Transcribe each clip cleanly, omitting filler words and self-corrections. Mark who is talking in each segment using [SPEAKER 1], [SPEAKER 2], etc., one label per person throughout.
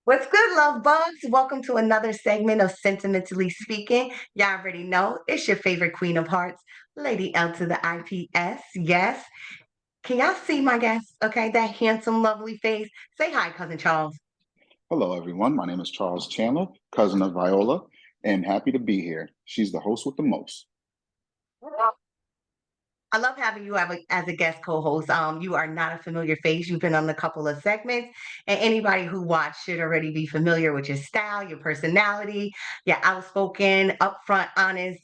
[SPEAKER 1] What's good, love bugs? Welcome to another segment of Sentimentally Speaking. Y'all already know it's your favorite queen of hearts, Lady L to the IPS. Yes. Can y'all see my guest? Okay, that handsome, lovely face. Say hi, cousin Charles.
[SPEAKER 2] Hello, everyone. My name is Charles Chandler, cousin of Viola, and happy to be here. She's the host with the most.
[SPEAKER 1] I love having you as a guest co-host. You are not a familiar face. You've been on a couple of segments, and anybody who watched should already be familiar with your style, your personality, your outspoken, upfront, honest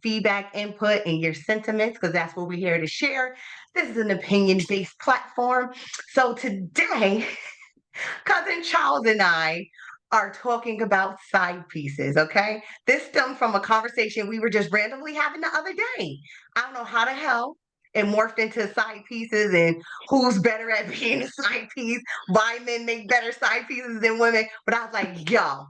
[SPEAKER 1] feedback, input, and your sentiments, because that's what we're here to share. This is an opinion-based platform. So today, cousin Charles and I are talking about side pieces, okay? This stemmed from a conversation we were just randomly having the other day. I don't know how the hell it morphed into side pieces and who's better at being a side piece, why men make better side pieces than women. But I was like, yo,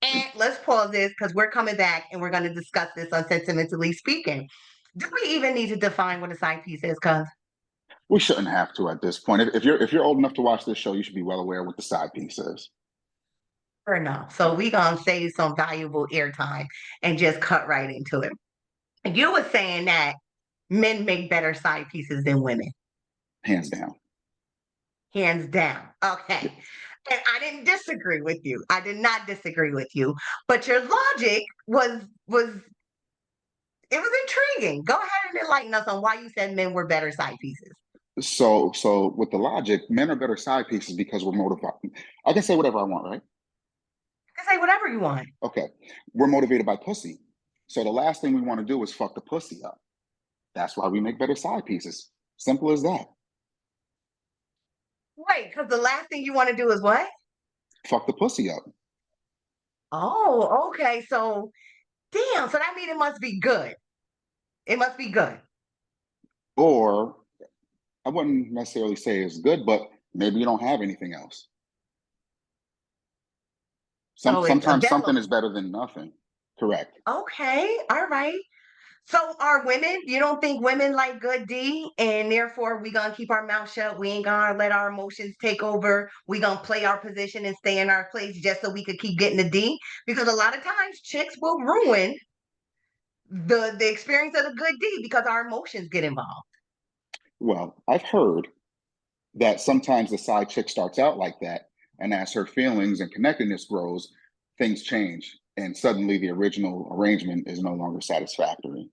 [SPEAKER 1] and let's pause this because we're coming back and we're going to discuss this on Sentimentally Speaking. Do we even need to define what a side piece is, cuz?
[SPEAKER 2] We shouldn't have to at this point. If you're old enough to watch this show, you should be well aware what the side piece is.
[SPEAKER 1] Fair enough. So we gonna save some valuable airtime and just cut right into it. You were saying that men make better side pieces than women,
[SPEAKER 2] Hands down.
[SPEAKER 1] hands down.
[SPEAKER 2] Yeah.
[SPEAKER 1] Okay. And I didn't disagree with you. I did not disagree with you. But your logic was it was intriguing. Go ahead and enlighten us on why you said men were better side pieces.
[SPEAKER 2] So with the logic, men are better side pieces because we're motivated. I can say whatever I want, right?
[SPEAKER 1] You can say whatever you want.
[SPEAKER 2] Okay. We're motivated by pussy. So the last thing we want to do is fuck the pussy up. That's why we make better side pieces. Simple as that.
[SPEAKER 1] Right, because the last thing you want to do is what?
[SPEAKER 2] Fuck the pussy up.
[SPEAKER 1] Oh, okay. So damn, so that means it must be good. It must be good.
[SPEAKER 2] Or I wouldn't necessarily say it's good, but maybe you don't have anything else.
[SPEAKER 1] So it's
[SPEAKER 2] Sometimes something
[SPEAKER 1] available.
[SPEAKER 2] is better than nothing. Correct.
[SPEAKER 1] Okay, all right. So are women, you don't think women like good D and therefore we gonna keep our mouth shut. We ain't gonna let our emotions take over. We gonna play our position and stay in our place just so we could keep getting the D? Because a lot of times chicks will ruin the experience of the good D because our emotions get involved.
[SPEAKER 2] Well, I've heard that sometimes the side chick starts out like that, and as her feelings and connectedness grows, things change, and suddenly the original arrangement is no longer satisfactory.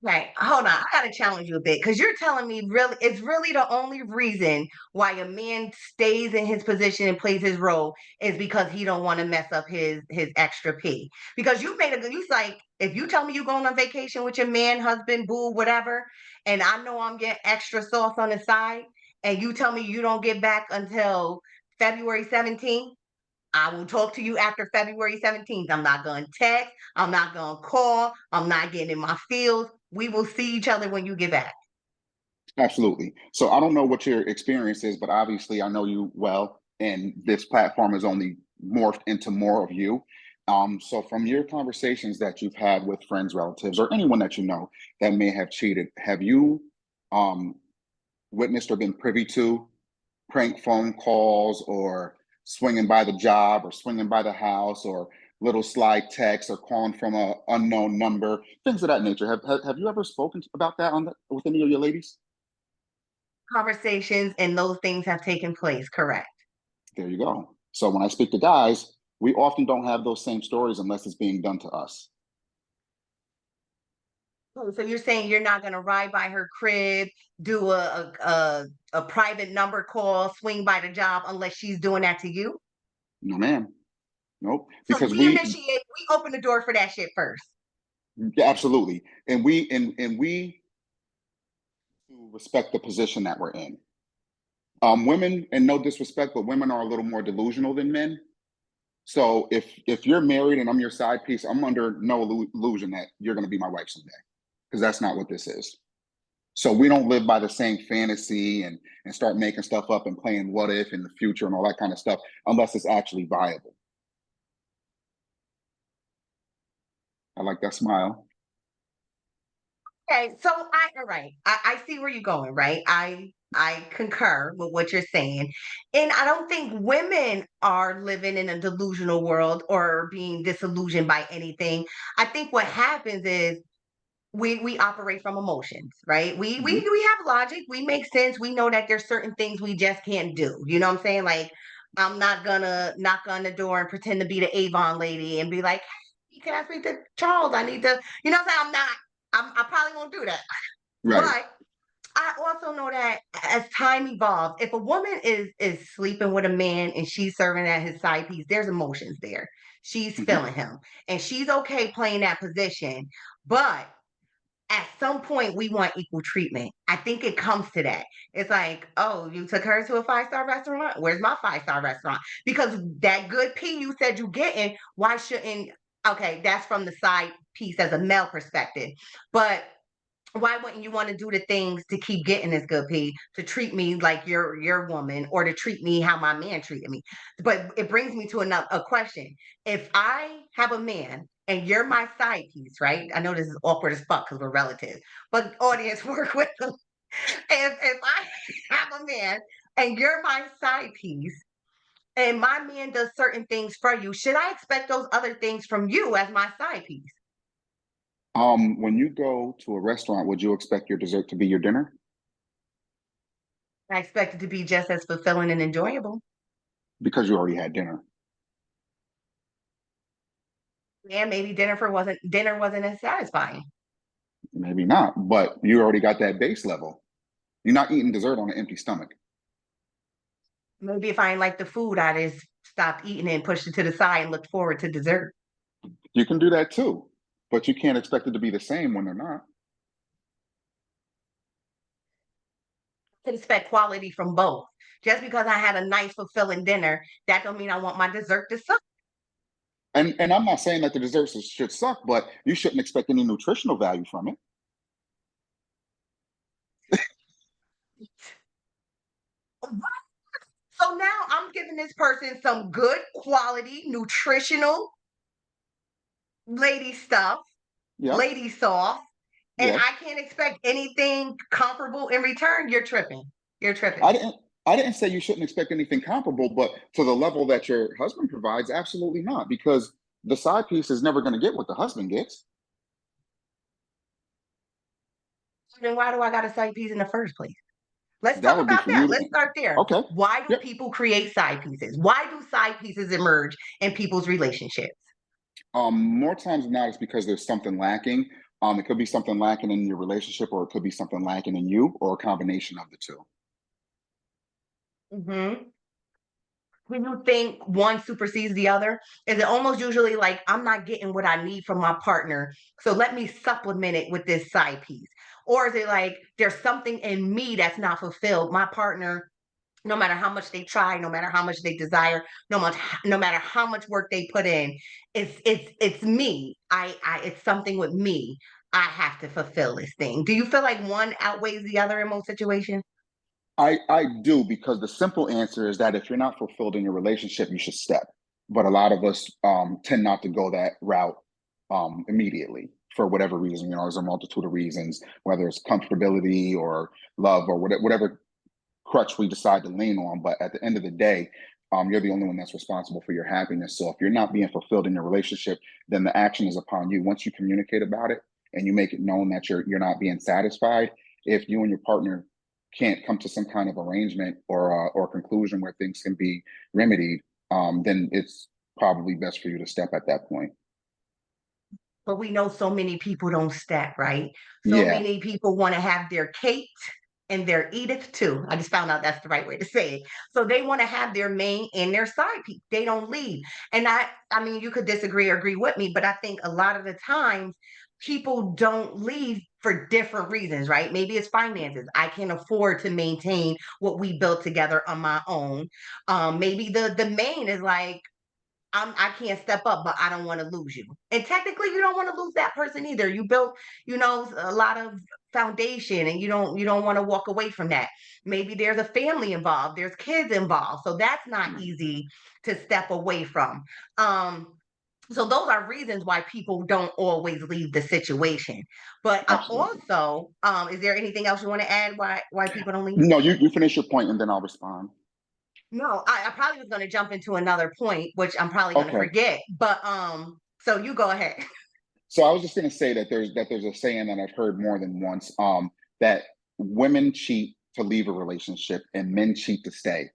[SPEAKER 1] Right. Hold on. I gotta challenge you a bit because you're telling me really it's really the only reason why a man stays in his position and plays his role is because he don't want to mess up his extra P. Because you made a good you like if you tell me you're going on vacation with your man, husband, boo, whatever, and I know I'm getting extra sauce on the side, and you tell me you don't get back until February 17th. I will talk to you after February 17th. I'm not going to text. I'm not going to call. I'm not getting in my fields. We will see each other when you get back.
[SPEAKER 2] Absolutely. So I don't know what your experience is, but obviously I know you well, and this platform has only morphed into more of you. So from your conversations that you've had with friends, relatives, or anyone that you know that may have cheated, have you um, witnessed or been privy to prank phone calls or swinging by the job or swinging by the house or little slide texts or calling from a unknown number, things of that nature? Have you ever spoken about that with any of your ladies?
[SPEAKER 1] Conversations and those things have taken place, correct?
[SPEAKER 2] There you go. So when I speak to guys, we often don't have those same stories unless it's being done to us.
[SPEAKER 1] Oh, so you're saying you're not going to ride by her crib, do a private number call, swing by the job unless she's doing that to you?
[SPEAKER 2] No, ma'am. Nope.
[SPEAKER 1] So
[SPEAKER 2] Because
[SPEAKER 1] we initiate, we open the door for that shit first.
[SPEAKER 2] absolutely, and we respect the position that we're in. Women, and no disrespect, but women are a little more delusional than men. So if you're married and I'm your side piece, I'm under no illusion that you're going to be my wife someday, because that's not what this is. So we don't live by the same fantasy and start making stuff up and playing what if in the future and all that kind of stuff unless it's actually viable. I like that smile.
[SPEAKER 1] Okay, so all right. I see where you're going, right? I concur with what you're saying. And I don't think women are living in a delusional world or being disillusioned by anything. I think what happens is we operate from emotions, right?
[SPEAKER 2] Mhm.
[SPEAKER 1] We have logic, we make sense, we know that there's certain things we just can't do. You know what I'm saying? Like I'm not gonna knock on the door and pretend to be the Avon lady and be like, "Hey, you can ask me to Charles. I need to," you know what I'm saying? I'm not, I probably won't do that.
[SPEAKER 2] Right.
[SPEAKER 1] But I also know that as time evolves, if a woman is sleeping with a man and she's serving as his side piece, there's emotions there. She's
[SPEAKER 2] Mhm.
[SPEAKER 1] feeling him, and she's okay playing that position. But at some point, we want equal treatment. I think it comes to that. It's like, oh, you took her to a five-star restaurant. Where's my five-star restaurant? Because that good pee you said you getting, why shouldn't? Okay, that's from the side piece as a male perspective, but why wouldn't you want to do the things to keep getting this good pee, to treat me like your woman, or to treat me how my man treated me? But it brings me to another a question. If I have a man and you're my side piece, right? I know this is awkward as fuck because we're relatives, but audience work with them. If I have a man and you're my side piece and my man does certain things for you, should I expect those other things from you as my side piece?
[SPEAKER 2] When you go to a restaurant, would you expect your dessert to be your dinner?
[SPEAKER 1] I expect it to be just as fulfilling and enjoyable.
[SPEAKER 2] Because you already had dinner.
[SPEAKER 1] Yeah, maybe dinner wasn't as satisfying.
[SPEAKER 2] Maybe not, but you already got that base level. You're not eating dessert on an empty stomach.
[SPEAKER 1] Maybe if I ain't like the food, I just stopped eating it and pushed it to the side and looked forward to dessert.
[SPEAKER 2] You can do that too, but you can't expect it to be the same when they're not.
[SPEAKER 1] I expect quality from both. Just because I had a nice, fulfilling dinner, that don't mean I want my dessert to suck.
[SPEAKER 2] And I'm not saying that the desserts should suck, but you shouldn't expect any nutritional value from it.
[SPEAKER 1] So now I'm giving this person some good quality, nutritional lady stuff,
[SPEAKER 2] Yeah,
[SPEAKER 1] lady sauce, and
[SPEAKER 2] yeah.
[SPEAKER 1] I can't expect anything comparable in return. You're tripping. You're
[SPEAKER 2] I
[SPEAKER 1] tripping.
[SPEAKER 2] didn't I didn't say you shouldn't expect anything comparable, but to the level that your husband provides, absolutely not, because the side piece is never going to get what the husband gets.
[SPEAKER 1] Then why do I got to side piece in the first place? Let's
[SPEAKER 2] That
[SPEAKER 1] talk
[SPEAKER 2] would be
[SPEAKER 1] about
[SPEAKER 2] for you
[SPEAKER 1] that.
[SPEAKER 2] to.
[SPEAKER 1] Let's start there.
[SPEAKER 2] Okay.
[SPEAKER 1] Why do
[SPEAKER 2] Yep.
[SPEAKER 1] people create side pieces? Why do side pieces emerge in people's relationships?
[SPEAKER 2] More times than not, it's because there's something lacking. It could be something lacking in your relationship, or it could be something lacking in you, or a combination of the two.
[SPEAKER 1] Hmm. When you think one supersedes the other, is it almost usually like I'm not getting what I need from my partner, so let me supplement it with this side piece? Or is it like there's something in me that's not fulfilled? My partner, no matter how much they try, no matter how much they desire, no matter how much work they put in, it's me. I it's something with me. I have to fulfill this thing. Do you feel like one outweighs the other in most situations?
[SPEAKER 2] I do, because the simple answer is that if you're not fulfilled in your relationship, you should step. But a lot of us tend not to go that route immediately for whatever reason. You know, there's a multitude of reasons, whether it's comfortability or love or whatever crutch we decide to lean on. But at the end of the day, you're the only one that's responsible for your happiness. So if you're not being fulfilled in your relationship, then the action is upon you. Once you communicate about it and you make it known that you're not being satisfied, if you and your partner can't come to some kind of arrangement or conclusion where things can be remedied, then it's probably best for you to step at that point.
[SPEAKER 1] But we know so many people don't step, right? So
[SPEAKER 2] Yeah.
[SPEAKER 1] many people want to have their cake and their Edith too. I just found out that's the right way to say it. So they want to have their main and their side piece. They don't leave. And I mean, you could disagree or agree with me, but I think a lot of the times people don't leave for different reasons, right? Maybe it's finances. I can afford to maintain what we built together on my own. Maybe the main is like, I can't step up, but I don't want to lose you. And technically, you don't want to lose that person either. You built, a lot of foundation, and you don't want to walk away from that. Maybe there's a family involved, there's kids involved, so that's not
[SPEAKER 2] Right.
[SPEAKER 1] easy to step away from. Um, So those are reasons why people don't always leave the situation. But I
[SPEAKER 2] Absolutely.
[SPEAKER 1] also, is there anything else you want to add why people don't leave?
[SPEAKER 2] No, you finish your point and then I'll respond.
[SPEAKER 1] No, I probably was going to jump into another point, which I'm probably going to
[SPEAKER 2] Okay.
[SPEAKER 1] forget. But so you go ahead.
[SPEAKER 2] So I was just going to say that there's a saying that I've heard more than once, that women cheat to leave a relationship and men cheat to stay.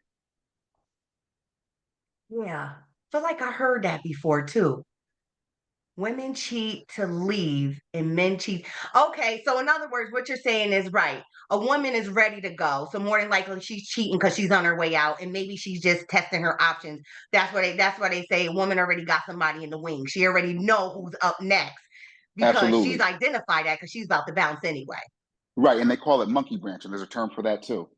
[SPEAKER 1] Yeah, feel like I heard that before too. Women cheat to leave and men cheat. Okay, so in other words, what you're saying is right. A woman is ready to go. So more than likely she's cheating because she's on her way out and maybe she's just testing her options. That's why they say a woman already got somebody in the wing. She already know who's up next because she's
[SPEAKER 2] Absolutely.
[SPEAKER 1] identified that because she's about to bounce anyway.
[SPEAKER 2] Right. And they call it monkey branching. There's a term for that too.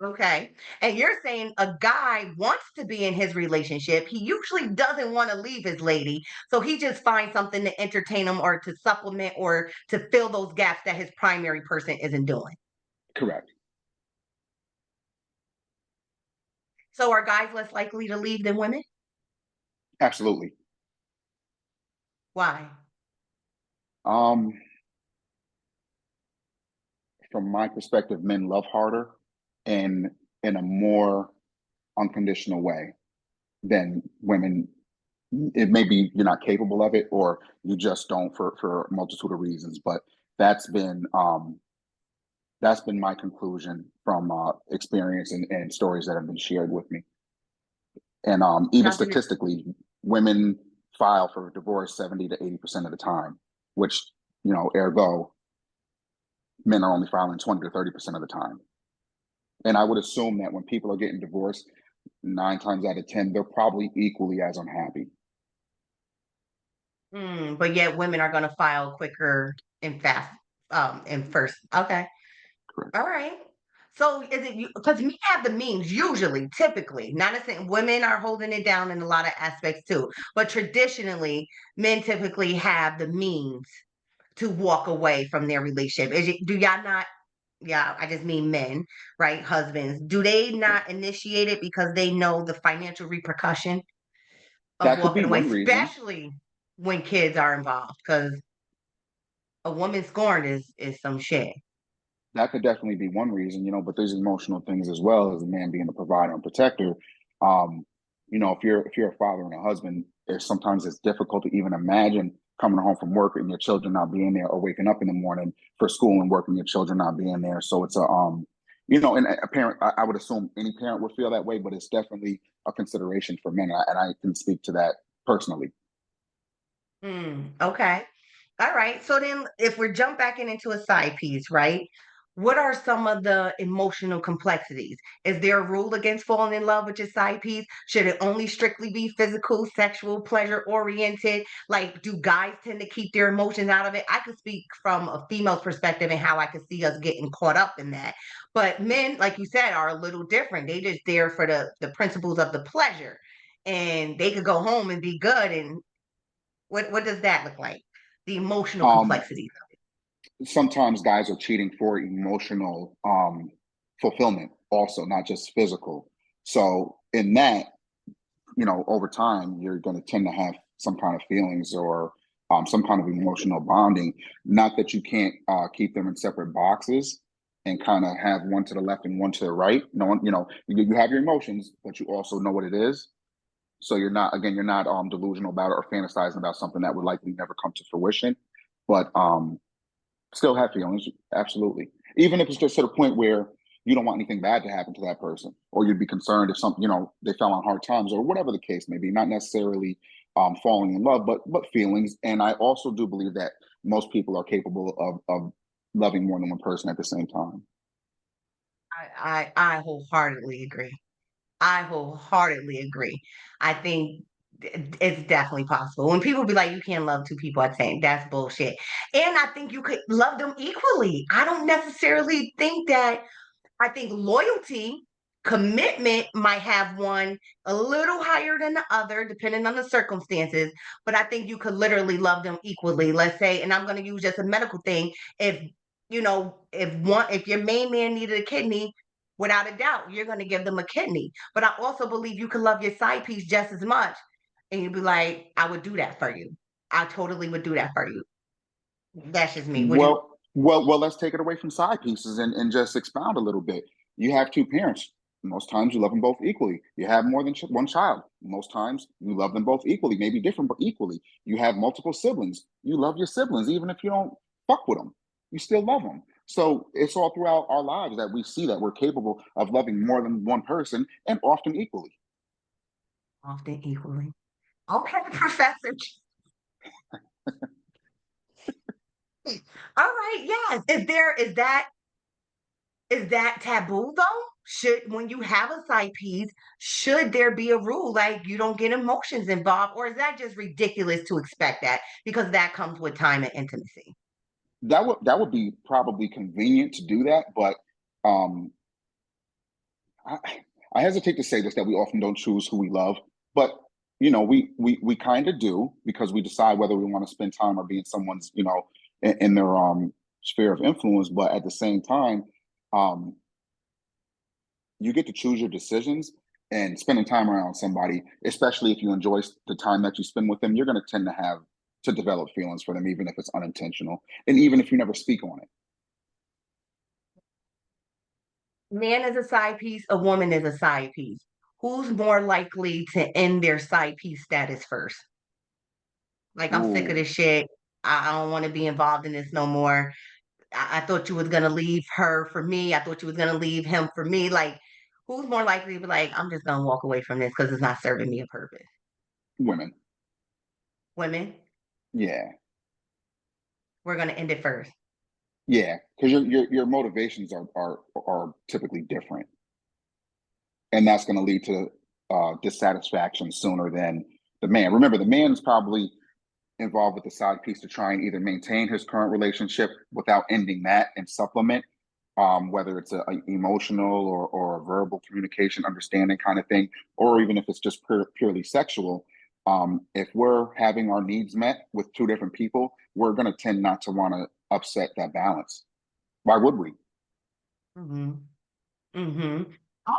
[SPEAKER 1] Okay. And you're saying a guy wants to be in his relationship. He usually doesn't want to leave his lady. So he just finds something to entertain him or to supplement or to fill those gaps that his primary person isn't doing.
[SPEAKER 2] Correct.
[SPEAKER 1] So are guys less likely to leave than women?
[SPEAKER 2] Absolutely.
[SPEAKER 1] Why?
[SPEAKER 2] Um, from my perspective, men love harder and in a more unconditional way than women. It may be you're not capable of it or you just don't for a multitude of reasons, but that's been um that's been my conclusion from experience and stories that have been shared with me. And even
[SPEAKER 1] Now, do you,
[SPEAKER 2] statistically, women file for divorce 70 to 80% of the time, which, ergo, men are only filing 20 to 30% of the time. And I would assume that when people are getting divorced, 9 times out of 10, they're probably equally as unhappy.
[SPEAKER 1] but yet women are going to file quicker and fast, and first. Okay.
[SPEAKER 2] Correct.
[SPEAKER 1] All right. So is it you because men have the means usually, typically, not as saying women are holding it down in a lot of aspects too, but traditionally, men typically have the means to walk away from their relationship. Do y'all not? Yeah, I just mean men, right? Husbands. Do they not initiate it because they know the financial repercussion of
[SPEAKER 2] That could
[SPEAKER 1] walking
[SPEAKER 2] be
[SPEAKER 1] away,
[SPEAKER 2] one reason.
[SPEAKER 1] especially when kids are involved? Because a woman scorned is some shit.
[SPEAKER 2] That could definitely be one reason, but there's emotional things as well as a man being a provider and protector. Um, if you're a father and a husband, sometimes it's difficult to even imagine coming home from work and your children not being there, or waking up in the morning for school and work and your children not being there. So it's and a parent, I would assume any parent would feel that way, but it's definitely a consideration for men, and I can speak to that personally.
[SPEAKER 1] Okay. All right. So then if we're jump back into a side piece, right? What are some of the emotional complexities? Is there a rule against falling in love with your side piece? Should it only strictly be physical, sexual, pleasure oriented? Like, do guys tend to keep their emotions out of it? I could speak from a female's perspective and how I could see us getting caught up in that. But men, like you said, are a little different. They just there for the principles of the pleasure. And they could go home and be good and what does that look like? The emotional
[SPEAKER 2] Um,
[SPEAKER 1] complexities.
[SPEAKER 2] Sometimes guys are cheating for emotional fulfillment also, not just physical. So in that, over time you're going to tend to have some kind of feelings or some kind of emotional bonding. Not that you can't keep them in separate boxes and kind of have one to the left and one to the right. No one, you have your emotions, but you also know what it is. So you're not delusional about it or fantasizing about something that would likely never come to fruition. But still have feelings, absolutely. Even if it's just to the point where you don't want anything bad to happen to that person, or you'd be concerned if they fell on hard times, or whatever the case may be. Not necessarily falling in love, but feelings. And I also do believe that most people are capable of loving more than one person at the same time.
[SPEAKER 1] I wholeheartedly agree. I wholeheartedly agree. I think it's definitely possible. When people be like, you can't love two people at the same, that's bullshit. And I think you could love them equally. I don't necessarily think that. I think loyalty, commitment might have one a little higher than the other, depending on the circumstances. But I think you could literally love them equally. Let's say, and I'm going to use just a medical thing. If your main man needed a kidney, without a doubt, you're going to give them a kidney. But I also believe you can love your side piece just as much and you'd be like, I would do that for you. I totally would do that for you. That's just me. Would you?
[SPEAKER 2] Well, let's take it away from side pieces and just expound a little bit. You have two parents. Most times you love them both equally. You have more than one child. Most times you love them both equally, maybe different, but equally. You have multiple siblings. You love your siblings, even if you don't fuck with them. You still love them. So it's all throughout our lives that we see that we're capable of loving more than one person and often equally.
[SPEAKER 1] Often equally. Okay, Professor. All right, yes. Is that taboo though? Should when you have a side piece, should there be a rule like you don't get emotions involved, or is that just ridiculous to expect that because that comes with time and intimacy?
[SPEAKER 2] That would be probably convenient to do that, but um, I, I hesitate to say this that we often don't choose who we love, but we kind of do because we decide whether we want to spend time or be in someone's in their sphere of influence. But at the same time, um, you get to choose your decisions and spending time around somebody, especially if you enjoy the time that you spend with them, you're going to tend to have to develop feelings for them, even if it's unintentional, and even if you never speak on it.
[SPEAKER 1] Man is a side piece, a woman is a side piece. Who's more likely to end their side piece status first? Like, I'm sick of
[SPEAKER 2] Ooh,
[SPEAKER 1] this shit. I don't want to be involved in this no more. I thought you was gonna leave her for me. I thought you was gonna leave him for me. Like, who's more likely to be like, I'm just gonna walk away from this because it's not serving me a purpose?
[SPEAKER 2] women,
[SPEAKER 1] Women,
[SPEAKER 2] yeah.
[SPEAKER 1] we're gonna end it first.
[SPEAKER 2] Yeah, because your motivations are typically different, and that's going to lead to dissatisfaction sooner than the man. Remember, the man is probably involved with the side piece to try and either maintain his current relationship without ending that and supplement, whether it's a emotional or a verbal communication, understanding kind of thing, or even if it's just purely sexual. If we're having our needs met with two different people, we're going to tend not to want to upset that balance. Why would we?
[SPEAKER 1] Hmm. hmm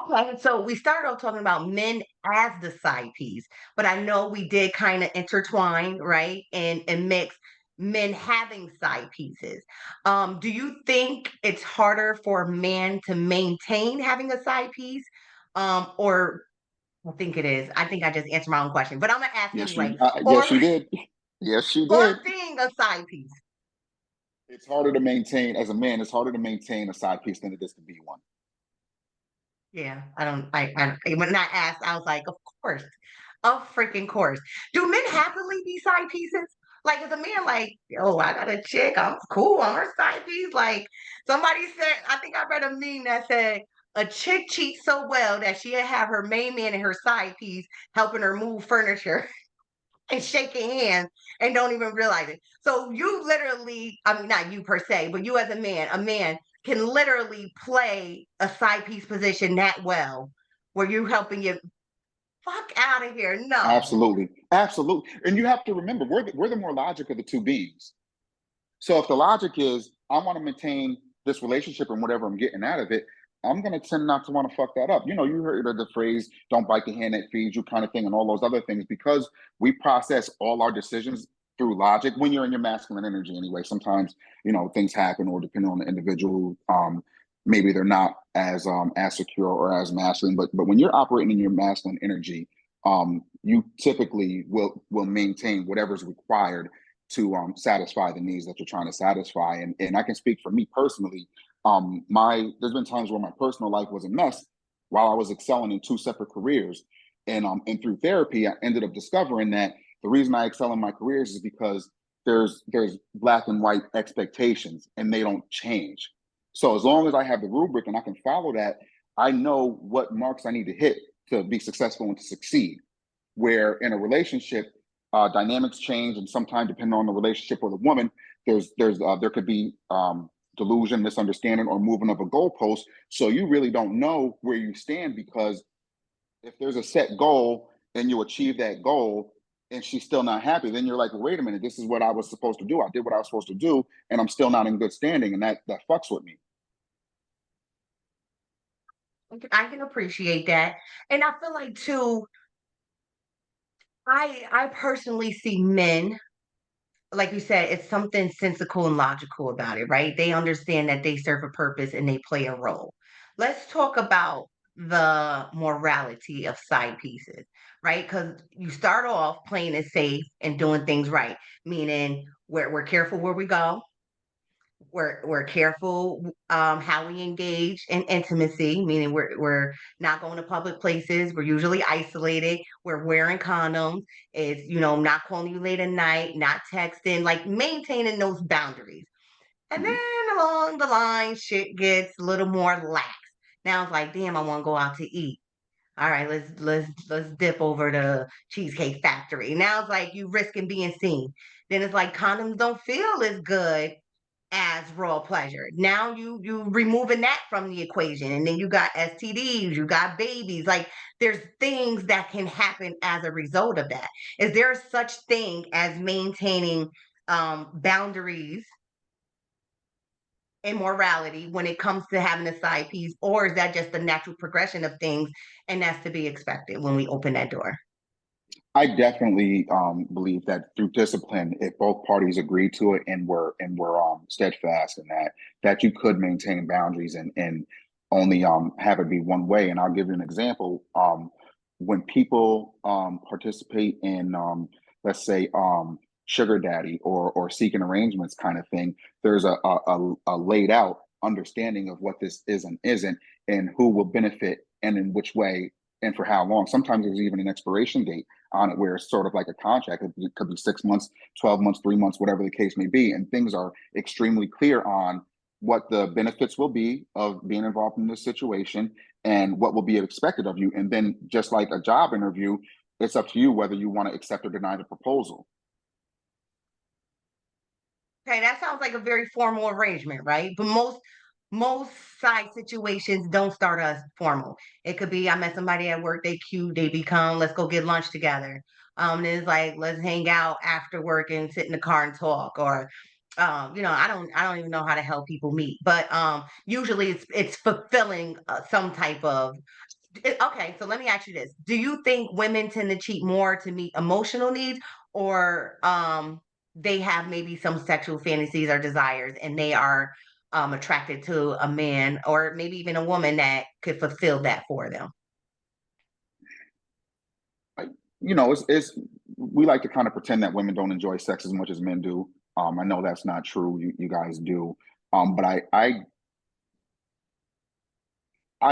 [SPEAKER 1] Okay, so we started off talking about men as the side piece, but I know we did kind of intertwine, right? And mix men having side pieces. Do you think it's harder for a man to maintain having a side piece? Or I think it is. I think I just answered my own question, but I'm gonna ask anyway.
[SPEAKER 2] Yes,
[SPEAKER 1] Or
[SPEAKER 2] you did. Yes, you did.
[SPEAKER 1] or being a side piece.
[SPEAKER 2] It's harder to maintain as a man. It's harder to maintain a side piece than it is to be one.
[SPEAKER 1] Yeah, I don't. When I asked, I was like, of course, of freaking course. Do men happily be side pieces? Like, is a man like, oh, I got a chick, I'm cool, I'm her side piece? Like, somebody said, I think I read a meme that said a chick cheats so well that she'll have her main man and her side piece helping her move furniture and shaking hands and don't even realize it. So you literally, I mean, not you per se, but you as a man can literally play a side piece position that well, where you helping you fuck out of here. No.
[SPEAKER 2] Absolutely, absolutely. And you have to remember, we're the more logic of the two beings. So if the logic is I want to maintain this relationship and whatever I'm getting out of it, I'm going to tend not to want to fuck that up. You heard of the phrase "don't bite the hand that feeds you" kind of thing, and all those other things because we process all our decisions through logic. When you're in your masculine energy, anyway, sometimes things happen, or depending on the individual, maybe they're not as secure or as masculine. But when you're operating in your masculine energy, you typically will maintain whatever's required to satisfy the needs that you're trying to satisfy. And I can speak for me personally. My There's been times where my personal life was a mess while I was excelling in two separate careers. And through therapy, I ended up discovering that the reason I excel in my careers is because there's black and white expectations and they don't change. So as long as I have the rubric and I can follow that, I know what marks I need to hit to be successful and to succeed. Where in a relationship, dynamics change, and sometimes depending on the relationship with a woman, there could be delusion, misunderstanding, or moving of a goalpost. So you really don't know where you stand because if there's a set goal and you achieve that goal and she's still not happy, then you're like, well, wait a minute, this is what I was supposed to do. I did what I was supposed to do, and I'm still not in good standing, and that fucks with me.
[SPEAKER 1] I can appreciate that. And I feel like too, I personally see men, like you said, it's something sensical and logical about it, right? They understand that they serve a purpose and they play a role. Let's talk about the morality of side pieces, right? Because you start off playing it safe and doing things right, meaning we're careful where we go, we're careful how we engage in intimacy, meaning we're not going to public places. We're usually isolated. We're wearing condoms. It's not calling you late at night, not texting, like maintaining those boundaries. And
[SPEAKER 2] Mhm.
[SPEAKER 1] then along the line, shit gets a little more lax. Now it's like, damn, I want to go out to eat. All right, let's dip over to Cheesecake Factory. Now it's like you risking being seen. Then it's like condoms don't feel as good as raw pleasure. Now you removing that from the equation, and then you got STDs, you got babies. Like there's things that can happen as a result of that. Is there such thing as maintaining boundaries and morality when it comes to having a side piece, or is that just the natural progression of things and that's to be expected when we open that door?
[SPEAKER 2] I definitely believe that through discipline, if both parties agree to it and were steadfast in that, that you could maintain boundaries and only have it be one way. And I'll give you an example. When people participate in, let's say, sugar daddy or seeking arrangements kind of thing, there's a laid out understanding of what this is and isn't, and who will benefit and in which way and for how long. Sometimes there's even an expiration date on it where it's sort of like a contract. It could be 6 months, 12 months, 3 months, whatever the case may be. And things are extremely clear on what the benefits will be of being involved in this situation and what will be expected of you. And then just like a job interview, it's up to you whether you want to accept or deny the proposal.
[SPEAKER 1] Okay, that sounds like a very formal arrangement, right? But most side situations don't start as formal. It could be I met somebody at work, they cute, they become let's go get lunch together. And it's like let's hang out after work and sit in the car and talk. Or I don't even know how to help people meet, but usually it's fulfilling some type of okay, so let me ask you this. Do you think women tend to cheat more to meet emotional needs, or they have maybe some sexual fantasies or desires and they are attracted to a man or maybe even a woman that could fulfill that for them?
[SPEAKER 2] Like, it's we like to kind of pretend that women don't enjoy sex as much as men do. I know that's not true. You guys do. But I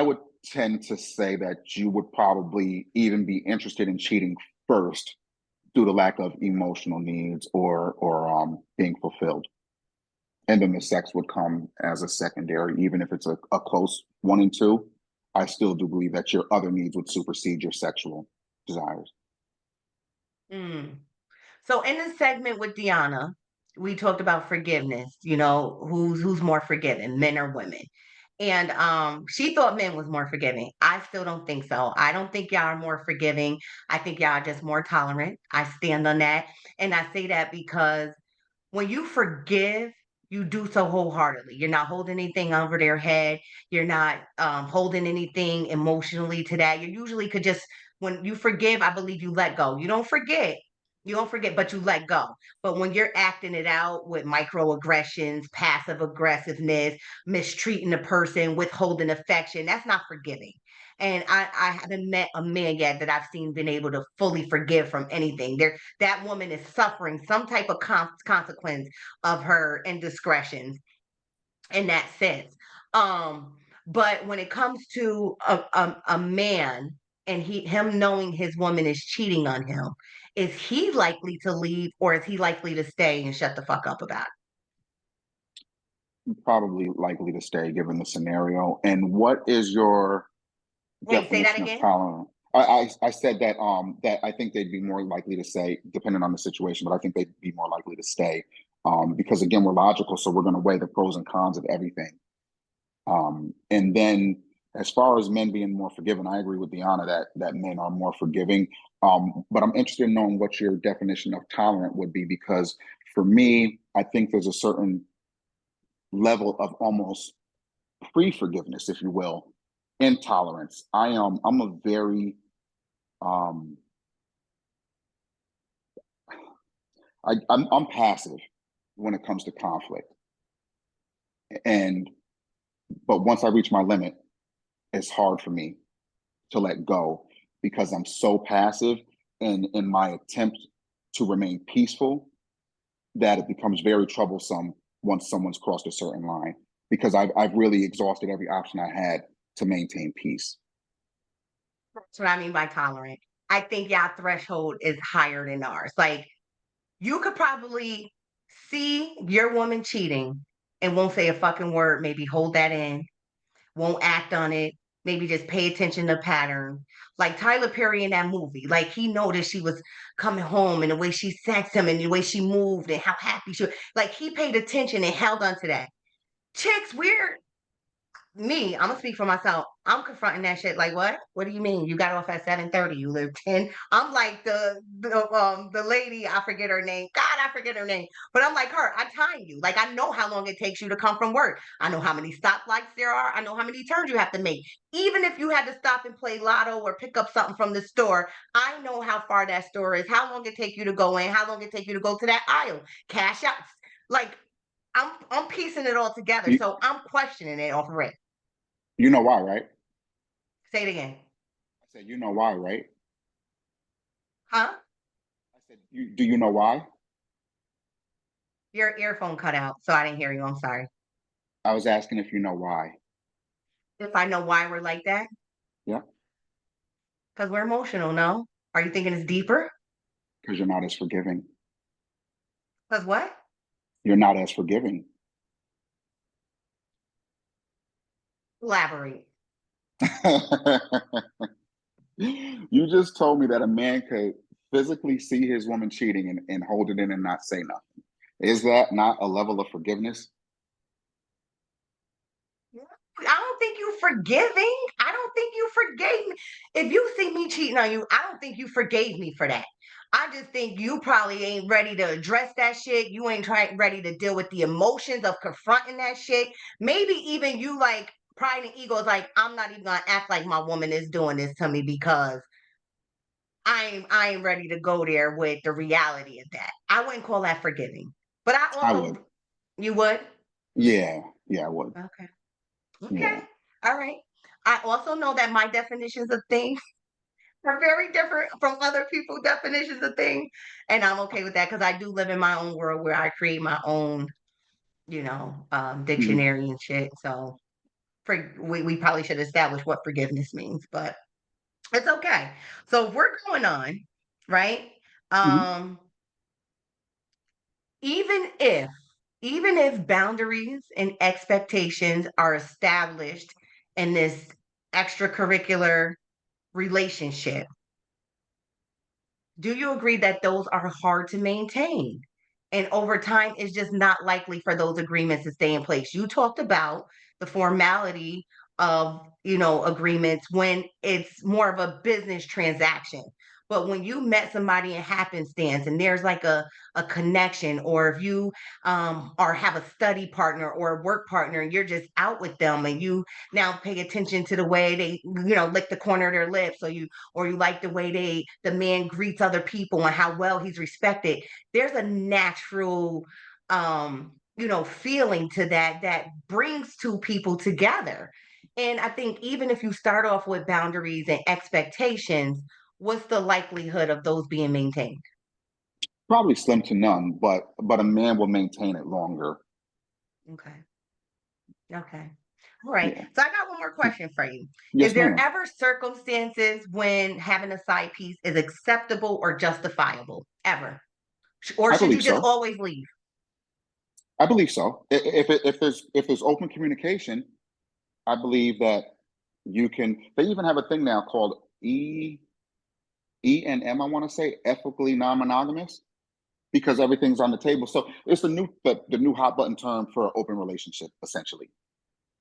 [SPEAKER 2] would tend to say that you would probably even be interested in cheating first due to lack of emotional needs or being fulfilled. And then the sex would come as a secondary, even if it's a close 1 and 2. I still do believe that your other needs would supersede your sexual desires.
[SPEAKER 1] Mm. So in this segment with Deanna, we talked about forgiveness, who's more forgiving, men or women. And she thought men was more forgiving. I still don't think so. I don't think y'all are more forgiving. I think y'all are just more tolerant. I stand on that. And I say that because when you forgive, you do so wholeheartedly. You're not holding anything over their head. You're not holding anything emotionally to that. You usually could just, when you forgive, I believe you let go. You don't forget. You don't forget, but you let go. But when you're acting it out with microaggressions, passive aggressiveness, mistreating a person, withholding affection, that's not forgiving. And I haven't met a man yet that I've seen been able to fully forgive from anything. That woman is suffering some type of consequence of her indiscretions in that sense. Um, but when it comes to a man and him knowing his woman is cheating on him, is he likely to leave or is he likely to stay and shut the fuck up about
[SPEAKER 2] Probably likely to stay given the scenario. And what is your
[SPEAKER 1] it? Wait, say that
[SPEAKER 2] definition of
[SPEAKER 1] again.
[SPEAKER 2] tolerant? I said that I think they'd be more likely to stay, depending on the situation, but I think they'd be more likely to stay because again we're logical, so we're going to weigh the pros and cons of everything. And then as far as men being more forgiving, I agree with Deanna that men are more forgiving. But I'm interested in knowing what your definition of tolerant would be because for me, I think there's a certain level of almost pre-forgiveness, if you will, intolerance. I'm a very um I'm passive when it comes to conflict, and but once I reach my limit, it's hard for me to let go because I'm so passive in my attempt to remain peaceful that it becomes very troublesome once someone's crossed a certain line because I've really exhausted every option I had to maintain peace.
[SPEAKER 1] That's what I mean by tolerant. I think y'all threshold is higher than ours. Like you could probably see your woman cheating and won't say a fucking word, maybe hold that in, won't act on it, maybe just pay attention to pattern. Like Tyler Perry in that movie, like he noticed she was coming home and the way she sexed him and the way she moved and how happy she was. Like he paid attention and held on to that. Chicks, we're me, I'm gonna speak for myself. I'm confronting that shit. Like, what? What do you mean? You got off at 7:30. You live 10. I'm like the lady. I forget her name. God, I forget her name. But I'm like her. I time you. Like, I know how long it takes you to come from work. I know how many stoplights there are. I know how many turns you have to make. Even if you had to stop and play lotto or pick up something from the store, I know how far that store is. How long it take you to go in? How long it take you to go to that aisle? Cash out. Like, I'm piecing it all together.
[SPEAKER 2] You,
[SPEAKER 1] So I'm questioning it off rip.
[SPEAKER 2] you know why, right?
[SPEAKER 1] Say it again.
[SPEAKER 2] I said, you know why, right?
[SPEAKER 1] Huh?
[SPEAKER 2] I said, do you know why?
[SPEAKER 1] Your earphone cut out, so I didn't hear you. I'm sorry.
[SPEAKER 2] I was asking if you know why.
[SPEAKER 1] If I know why we're like that,
[SPEAKER 2] Yeah,
[SPEAKER 1] because we're emotional, no? Are you thinking it's deeper?
[SPEAKER 2] because you're not as forgiving.
[SPEAKER 1] Because what?
[SPEAKER 2] You're not as forgiving.
[SPEAKER 1] Elaborate.
[SPEAKER 2] You just told me that a man could physically see his woman cheating and hold it in and not say nothing. Is that not a level of forgiveness?
[SPEAKER 1] I don't think you forgiving. I don't think you forgave me. If you see me cheating on you, I don't think you forgave me for that. I just think you probably ain't ready to address that shit. You ain't trying ready to deal with the emotions of confronting that shit. Maybe even you like pride and ego is like, I'm not even gonna act like my woman is doing this to me because I ain't ready to go there with the reality of that. I wouldn't call that forgiving. But I
[SPEAKER 2] I would.
[SPEAKER 1] also you would?
[SPEAKER 2] Yeah, yeah, I would.
[SPEAKER 1] Okay. Okay.
[SPEAKER 2] Yeah.
[SPEAKER 1] All right. I also know that my definitions of things are very different from other people's definitions of things. And I'm okay with that because I do live in my own world where I create my own,
[SPEAKER 2] Mhm.
[SPEAKER 1] dictionary and shit. So we probably should establish what forgiveness means, but it's okay. So if we're going on, right?
[SPEAKER 2] Mhm.
[SPEAKER 1] Um, even if even if boundaries and expectations are established in this extracurricular relationship, do you agree that those are hard to maintain? And over time, it's just not likely for those agreements to stay in place. You talked about the formality of, agreements when it's more of a business transaction. But when you met somebody in happenstance and there's like a connection, or if you or have a study partner or a work partner and you're just out with them and you now pay attention to the way they, lick the corner of their lips, or you like the way the man greets other people and how well he's respected. There's a natural feeling to that brings two people together. And I think even if you start off with boundaries and expectations, what's the likelihood of those being maintained?
[SPEAKER 2] Probably slim to none, but a man will maintain it longer.
[SPEAKER 1] Okay. Okay. All right.
[SPEAKER 2] Yeah.
[SPEAKER 1] So I got one more question for you. Is
[SPEAKER 2] Yes,
[SPEAKER 1] there
[SPEAKER 2] ma'am.
[SPEAKER 1] ever circumstances when having a side piece is acceptable or justifiable? Ever? Or
[SPEAKER 2] I
[SPEAKER 1] should you
[SPEAKER 2] believe
[SPEAKER 1] just
[SPEAKER 2] so.
[SPEAKER 1] always leave?
[SPEAKER 2] I believe so. If there's open communication, I believe that you can. They even have a thing now called E and M. I want to say ethically non-monogamous because everything's on the table. So it's the new hot button term for an open relationship, essentially,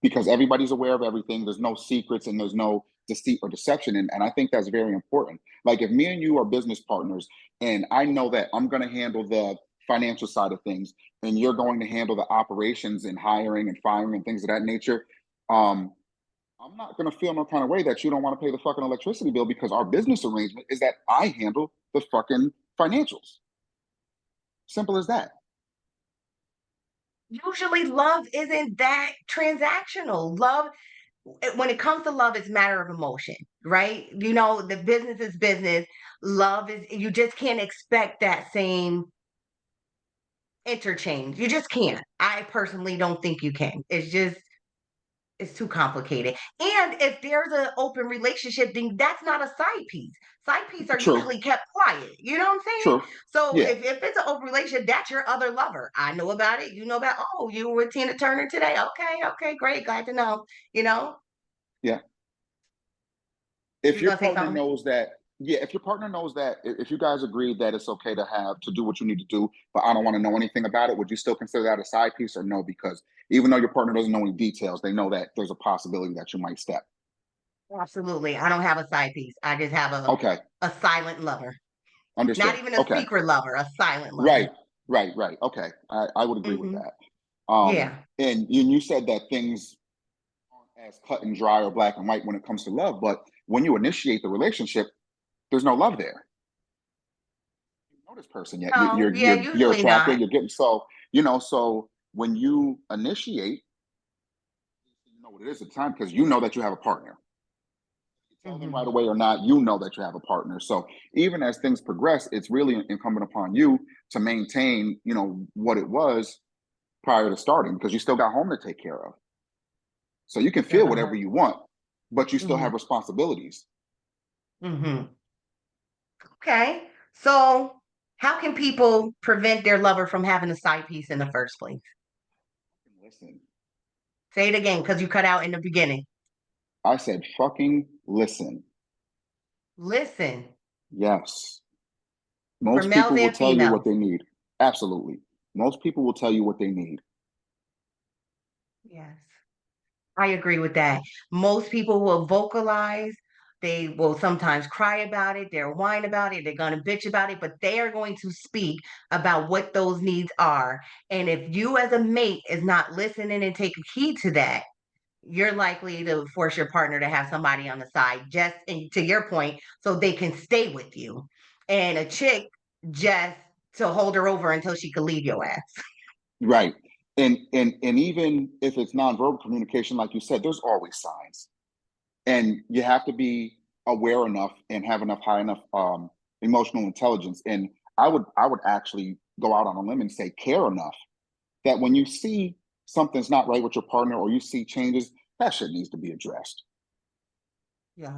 [SPEAKER 2] because everybody's aware of everything. There's no secrets and there's no deceit or deception. And I think that's very important. Like if me and you are business partners and I know that I'm going to handle the financial side of things and you're going to handle the operations and hiring and firing and things of that nature, um, I'm not going to feel no kind of way that you don't want to pay the fucking electricity bill because our business arrangement is that I handle the fucking financials. Simple as that.
[SPEAKER 1] Usually love isn't that transactional. Love, when it comes to love, it's a matter of emotion, right? You know, the business is business. Love is, you just can't expect that same interchange. You just can't. I personally don't think you can. It's too complicated. And if there's an open relationship, then that's not a side piece. Side pieces are
[SPEAKER 2] True.
[SPEAKER 1] usually kept quiet. You know what I'm saying?
[SPEAKER 2] True.
[SPEAKER 1] So
[SPEAKER 2] Yeah.
[SPEAKER 1] if it's an open relationship, that's your other lover. I know about it. You know about, oh, you were with Tina Turner today. Okay, okay, great. Glad to know. You know,
[SPEAKER 2] Yeah.
[SPEAKER 1] you
[SPEAKER 2] If
[SPEAKER 1] were
[SPEAKER 2] your
[SPEAKER 1] gonna say
[SPEAKER 2] partner
[SPEAKER 1] something?
[SPEAKER 2] knows that, yeah, if your partner knows that, if you guys agree that it's okay to have to do what you need to do, but I don't want to know anything about it, would you still consider that a side piece or no? Because even though your partner doesn't know any details, they know that there's a possibility that you might step.
[SPEAKER 1] Absolutely. I don't have a side piece. I just have
[SPEAKER 2] Okay,
[SPEAKER 1] a silent lover. Not
[SPEAKER 2] understood.
[SPEAKER 1] even a
[SPEAKER 2] Okay,
[SPEAKER 1] secret lover, a silent lover.
[SPEAKER 2] right, right. Okay, I would agree with
[SPEAKER 1] Hmm.
[SPEAKER 2] that.
[SPEAKER 1] Yeah.
[SPEAKER 2] And you said that things aren't as cut and dry or black and white when it comes to love, but when you initiate the relationship, there's no love there. You know this person yet.
[SPEAKER 1] No, yeah,
[SPEAKER 2] You're
[SPEAKER 1] usually
[SPEAKER 2] attracted.
[SPEAKER 1] not.
[SPEAKER 2] You're getting so when you initiate, you know what it is at the time because you know that you have a partner. You tell them right
[SPEAKER 1] Hmm.
[SPEAKER 2] away or not, you know that you have a partner. So even as things progress, it's really incumbent upon you to maintain, what it was prior to starting because you still got home to take care of. So you can
[SPEAKER 1] Still
[SPEAKER 2] feel
[SPEAKER 1] got
[SPEAKER 2] whatever
[SPEAKER 1] home.
[SPEAKER 2] you want, but you still
[SPEAKER 1] Hmm.
[SPEAKER 2] have responsibilities.
[SPEAKER 1] Hmm. Okay. So, how can people prevent their lover from having a side piece in the first place?
[SPEAKER 2] Listen,
[SPEAKER 1] Say it again because you cut out in the beginning.
[SPEAKER 2] I said, fucking listen.
[SPEAKER 1] Listen,
[SPEAKER 2] Yes.
[SPEAKER 1] for
[SPEAKER 2] Most
[SPEAKER 1] males
[SPEAKER 2] people will
[SPEAKER 1] and
[SPEAKER 2] tell you what
[SPEAKER 1] females.
[SPEAKER 2] they need. Absolutely. Most people will tell you what they need.
[SPEAKER 1] Yes, I agree with that. Most people will vocalize. They will sometimes cry about it. They'll whine about it. They're going to bitch about it, but they are going to speak about what those needs are. And if you, as a mate, is not listening and taking heed to that, you're likely to force your partner to have somebody on the side just and to your point so they can stay with you and a chick just to hold her over until she can leave your ass.
[SPEAKER 2] Right. And even if it's nonverbal communication, like you said, there's always signs. And you have to be aware enough and have enough high enough emotional intelligence. And I would actually go out on a limb and say care enough that when you see something's not right with your partner or you see changes, that shit needs to be addressed.
[SPEAKER 1] Yes,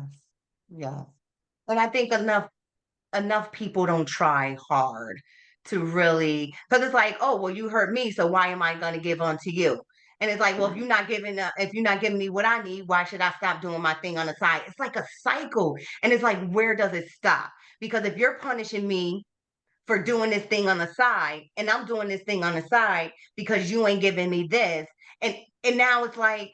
[SPEAKER 1] yes. And I think enough people don't try hard to really, because it's like, oh well, you hurt me, so why am I going to give on to you? And it's like, well,
[SPEAKER 2] Right.
[SPEAKER 1] if you're not giving me what I need, why should I stop doing my thing on the side? It's like a cycle, and it's like, where does it stop? Because if you're punishing me for doing this thing on the side, and I'm doing this thing on the side because you ain't giving me this, and now it's like,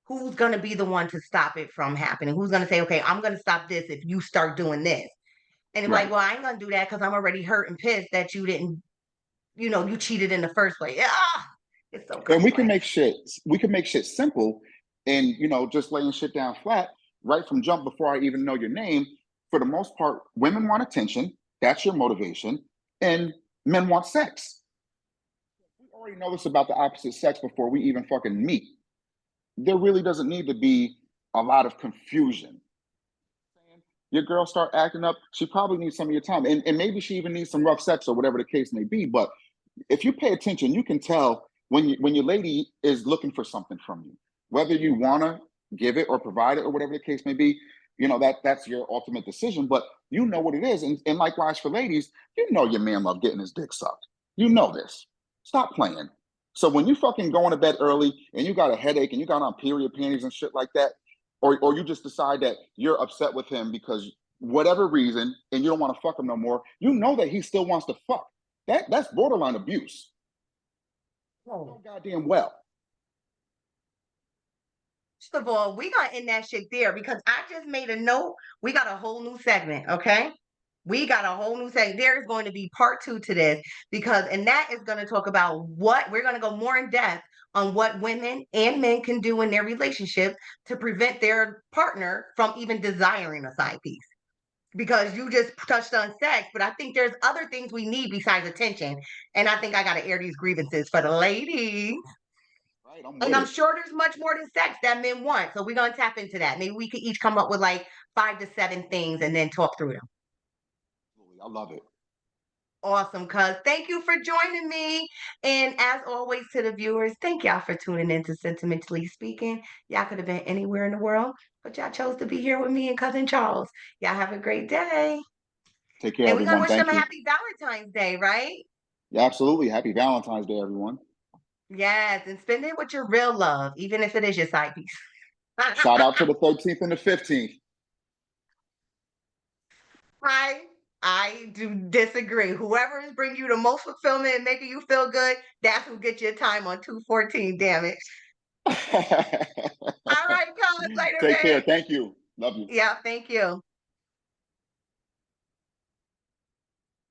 [SPEAKER 1] who's going to be the one to stop it from happening? Who's going to say, okay, I'm going to stop this if you start doing this? And it's like,
[SPEAKER 2] Right.
[SPEAKER 1] well, I ain't gonna do that because I'm already hurt and pissed that you didn't, you cheated in the first place. Ah, it's so
[SPEAKER 2] And
[SPEAKER 1] complex.
[SPEAKER 2] we can make shit simple and just laying shit down flat right from jump before I even know your name. For the most part, women want attention. That's your motivation. And men want sex. We already know this about the opposite sex before we even fucking meet. There really doesn't need to be a lot of confusion. Your girl start acting up, she probably needs some of your time. And maybe she even needs some rough sex or whatever the case may be. But if you pay attention, you can tell when your lady is looking for something from you, whether you want to give it or provide it or whatever the case may be. That's your ultimate decision, but you know what it is. And likewise for ladies, your man love getting his dick sucked. You know this. Stop playing. So when you fucking going to bed early and you got a headache and you got on period panties and shit like that, or you just decide that you're upset with him because whatever reason and you don't want to fuck him no more, you know that he still wants to fuck. That's borderline abuse.
[SPEAKER 1] Oh.
[SPEAKER 2] So goddamn well.
[SPEAKER 1] First of all, we gonna end that shit there because I just made a note. We got a whole new segment, okay? We got a whole new segment. There is going to be part two to this because, and that is going to talk about what we're going to go more in depth on what women and men can do in their relationship to prevent their partner from even desiring a side piece. because you just touched on sex, but I think there's other things we need besides attention. And I think I got to air these grievances for the ladies.
[SPEAKER 2] Right, I'm
[SPEAKER 1] And
[SPEAKER 2] with
[SPEAKER 1] I'm
[SPEAKER 2] it.
[SPEAKER 1] sure there's much more than sex that men want. So we're going to tap into that. Maybe we could each come up with like 5 to 7 things and then talk through them.
[SPEAKER 2] Absolutely. I love it.
[SPEAKER 1] Awesome, cuz. Thank you for joining me. And as always, to the viewers, thank y'all for tuning in to Sentimentally Speaking. Y'all could have been anywhere in the world, but y'all chose to be here with me and Cousin Charles. Y'all have a great day.
[SPEAKER 2] Take care,
[SPEAKER 1] And we're going to
[SPEAKER 2] everyone.
[SPEAKER 1] wish them
[SPEAKER 2] Thank
[SPEAKER 1] a
[SPEAKER 2] you.
[SPEAKER 1] happy Valentine's Day, right?
[SPEAKER 2] Yeah, absolutely. Happy Valentine's Day, everyone.
[SPEAKER 1] Yes. And spend it with your real love, even if it is your side piece.
[SPEAKER 2] Shout out to the 13th and the 15th.
[SPEAKER 1] I I do disagree. Whoever is bringing you the most fulfillment and making you feel good, that's who gets your time on 214, damn it. All right, cuz. Later,
[SPEAKER 2] Take care.
[SPEAKER 1] babe.
[SPEAKER 2] Thank you. Love you.
[SPEAKER 1] Yeah, thank you.